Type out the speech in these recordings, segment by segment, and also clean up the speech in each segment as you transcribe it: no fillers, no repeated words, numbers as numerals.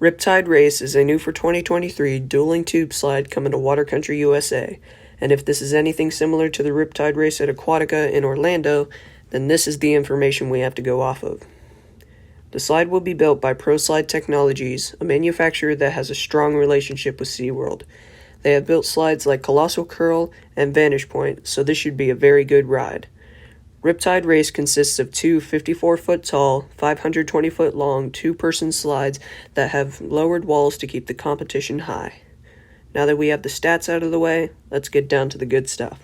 Riptide Race is a new for 2023 dueling tube slide coming to Water Country, USA, and if this is anything similar to the Riptide Race at Aquatica in Orlando, then this is the information we have to go off of. The slide will be built by ProSlide Technologies, a manufacturer that has a strong relationship with SeaWorld. They have built slides like Colossal Curl and Vantage Point, so this should be a very good ride. Riptide Race consists of two 54-foot tall, 520-foot long, two-person slides that have lowered walls to keep the competition high. Now that we have the stats out of the way, let's get down to the good stuff.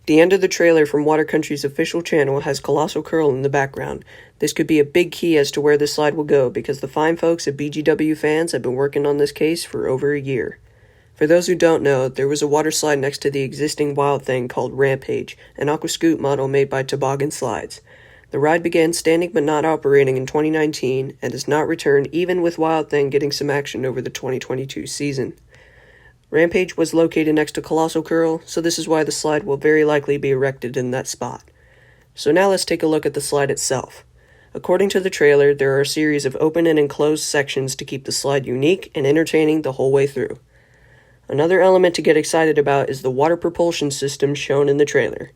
The end of the trailer from Water Country's official channel has Colossal Curl in the background. This could be a big key as to where this slide will go because the fine folks at BGW Fans have been working on this case for over a year. For those who don't know, there was a water slide next to the existing Wild Thing called Rampage, an aquascoot model made by Toboggan Slides. The ride began standing but not operating in 2019 and has not returned even with Wild Thing getting some action over the 2022 season. Rampage was located next to Colossal Curl, so this is why the slide will very likely be erected in that spot. So now let's take a look at the slide itself. According to the trailer, there are a series of open and enclosed sections to keep the slide unique and entertaining the whole way through. Another element to get excited about is the water propulsion system shown in the trailer.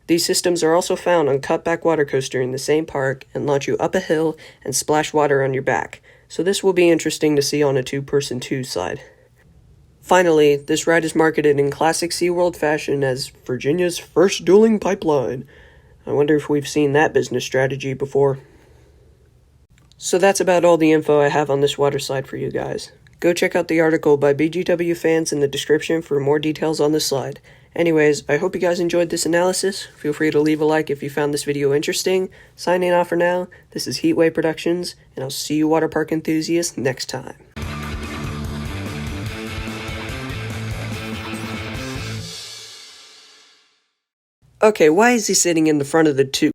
These systems are also found on Cutback Water Coaster in the same park and launch you up a hill and splash water on your back, so this will be interesting to see on a two-person tube slide. Finally, this ride is marketed in classic SeaWorld fashion as Virginia's first dueling pipeline. I wonder if we've seen that business strategy before. So that's about all the info I have on this water slide for you guys. Go check out the article by BGW Fans in the description for more details on the slide. Anyways, I hope you guys enjoyed this analysis. Feel free to leave a like if you found this video interesting. Signing off for now, this is Heatwave Productions, and I'll see you water park enthusiasts next time. Okay, why is he sitting in the front of the tube?